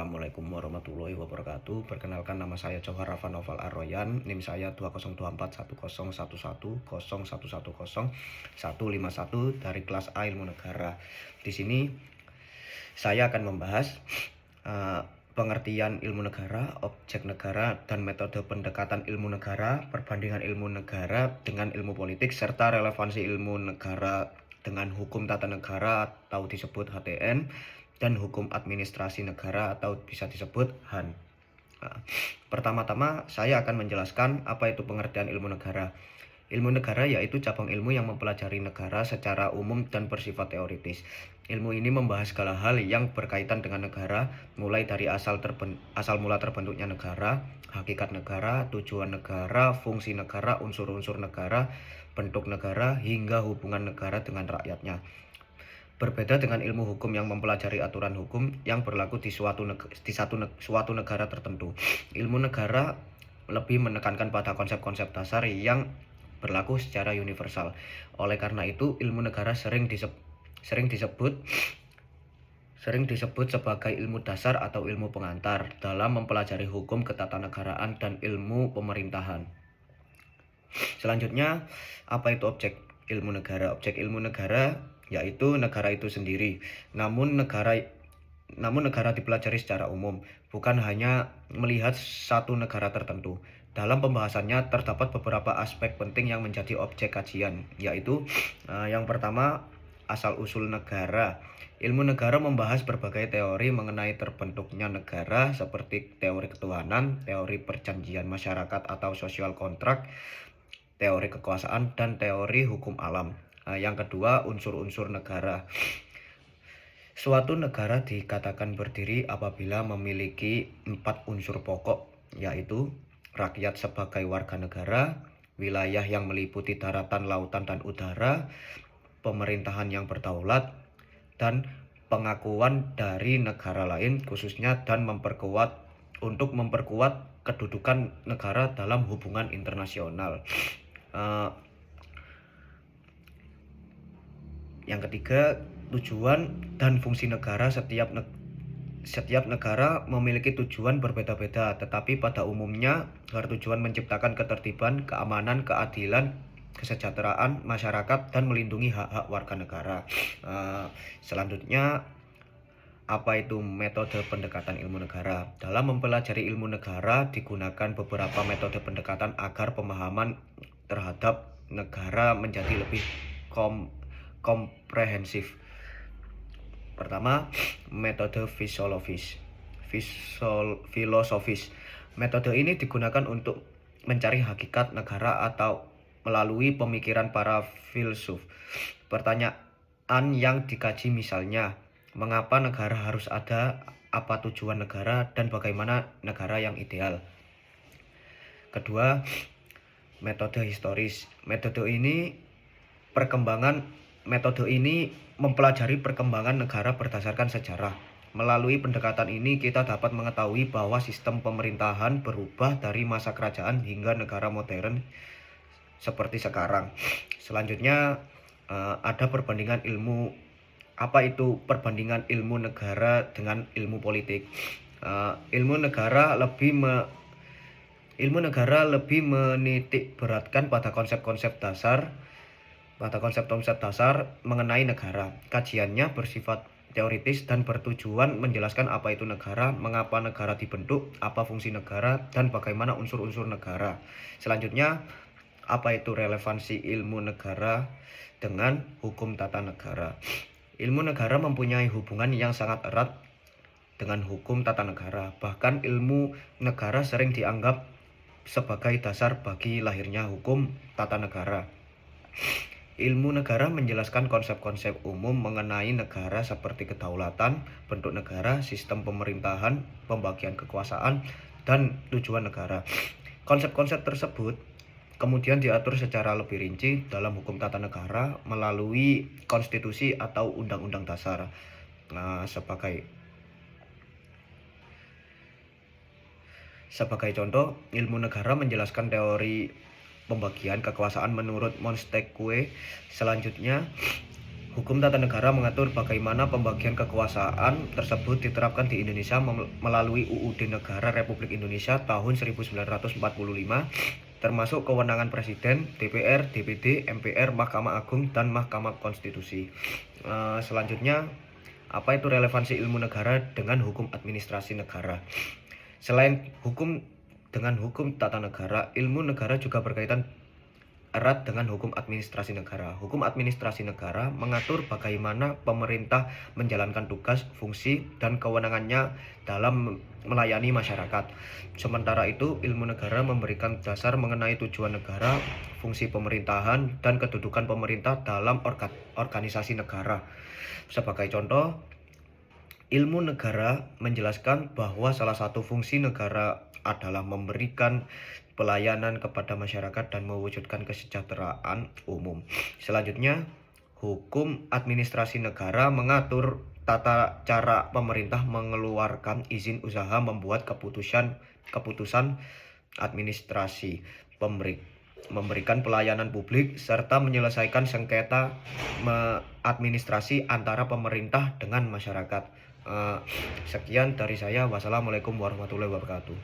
Assalamualaikum warahmatullahi wabarakatuh. Perkenalkan, nama saya Johar Rafa Noval Arroyan. NIM saya 2024101101110151 dari kelas A Ilmu Negara. Di sini saya akan membahas pengertian ilmu negara, objek negara, dan metode pendekatan ilmu negara, perbandingan ilmu negara dengan ilmu politik, serta relevansi ilmu negara dengan hukum tata negara atau disebut HTN, dan hukum administrasi negara atau bisa disebut HAN. Pertama-tama saya akan menjelaskan apa itu pengertian ilmu negara. Ilmu negara yaitu cabang ilmu yang mempelajari negara secara umum dan bersifat teoritis. Ilmu ini membahas segala hal yang berkaitan dengan negara, mulai dari asal mula terbentuknya negara, hakikat negara, tujuan negara, fungsi negara, unsur-unsur negara, bentuk negara, hingga hubungan negara dengan rakyatnya. Berbeda dengan ilmu hukum yang mempelajari aturan hukum yang berlaku di suatu negara tertentu. Ilmu negara lebih menekankan pada konsep-konsep dasar yang berlaku secara universal. Oleh karena itu, ilmu negara sering disebut sebagai ilmu dasar atau ilmu pengantar dalam mempelajari hukum ketatanegaraan dan ilmu pemerintahan. Selanjutnya, apa itu objek ilmu negara? Objek ilmu negara yaitu negara itu sendiri. Namun negara dipelajari secara umum, bukan hanya melihat satu negara tertentu. Dalam pembahasannya terdapat beberapa aspek penting yang menjadi objek kajian, yaitu yang pertama, asal-usul negara. Ilmu negara membahas berbagai teori mengenai terbentuknya negara seperti teori ketuhanan, teori perjanjian masyarakat atau social contract, teori kekuasaan, dan teori hukum alam. Yang kedua, unsur-unsur negara. Suatu negara dikatakan berdiri apabila memiliki 4 unsur pokok, yaitu rakyat sebagai warga negara, wilayah yang meliputi daratan, lautan, dan udara, pemerintahan yang berdaulat, dan pengakuan dari negara lain khususnya, dan memperkuat kedudukan negara dalam hubungan internasional. Yang ketiga, tujuan dan fungsi negara. Setiap negara memiliki tujuan berbeda-beda, tetapi pada umumnya bertujuan menciptakan ketertiban, keamanan, keadilan, kesejahteraan masyarakat, dan melindungi hak-hak warga negara. Selanjutnya, apa itu metode pendekatan ilmu negara? Dalam mempelajari ilmu negara digunakan beberapa metode pendekatan agar pemahaman terhadap negara menjadi lebih komprehensif. Pertama, metode filosofis. Metode ini digunakan untuk mencari hakikat negara atau melalui pemikiran para filsuf. Pertanyaan yang dikaji misalnya, mengapa negara harus ada, apa tujuan negara, dan bagaimana negara yang ideal. Kedua, metode historis. Metode ini mempelajari perkembangan negara berdasarkan sejarah. Melalui pendekatan ini kita dapat mengetahui bahwa sistem pemerintahan berubah dari masa kerajaan hingga negara modern seperti sekarang. Selanjutnya, ada perbandingan ilmu. Apa itu perbandingan ilmu negara dengan ilmu politik? Ilmu negara lebih menitik beratkan pada konsep-konsep dasar mengenai negara. Kajiannya bersifat teoritis dan bertujuan menjelaskan apa itu negara, mengapa negara dibentuk, apa fungsi negara, dan bagaimana unsur-unsur negara. Selanjutnya, apa itu relevansi ilmu negara dengan hukum tata negara? Ilmu negara mempunyai hubungan yang sangat erat dengan hukum tata negara. Bahkan ilmu negara sering dianggap sebagai dasar bagi lahirnya hukum tata negara. Ilmu negara menjelaskan konsep-konsep umum mengenai negara seperti kedaulatan, bentuk negara, sistem pemerintahan, pembagian kekuasaan, dan tujuan negara. Konsep-konsep tersebut kemudian diatur secara lebih rinci dalam hukum tata negara melalui konstitusi atau undang-undang dasar. Sebagai contoh, ilmu negara menjelaskan teori pembagian kekuasaan menurut Montesquieu. Selanjutnya, Hukum tata negara mengatur bagaimana pembagian kekuasaan tersebut diterapkan di Indonesia melalui UUD Negara Republik Indonesia tahun 1945, termasuk kewenangan Presiden, DPR, DPD, MPR, Mahkamah Agung, dan Mahkamah Konstitusi. Selanjutnya, apa itu relevansi ilmu negara dengan hukum administrasi negara? Selain dengan hukum tata negara, ilmu negara juga berkaitan erat dengan hukum administrasi negara. Hukum administrasi negara mengatur bagaimana pemerintah menjalankan tugas, fungsi, dan kewenangannya dalam melayani masyarakat. Sementara itu, ilmu negara memberikan dasar mengenai tujuan negara, fungsi pemerintahan, dan kedudukan pemerintah dalam organisasi negara. Sebagai contoh, ilmu negara menjelaskan bahwa salah satu fungsi negara adalah memberikan pelayanan kepada masyarakat dan mewujudkan kesejahteraan umum. Selanjutnya, hukum administrasi negara mengatur tata cara pemerintah mengeluarkan izin usaha, membuat keputusan administrasi, memberikan pelayanan publik, serta menyelesaikan sengketa administrasi antara pemerintah dengan masyarakat. Sekian dari saya. Wassalamualaikum warahmatullahi wabarakatuh.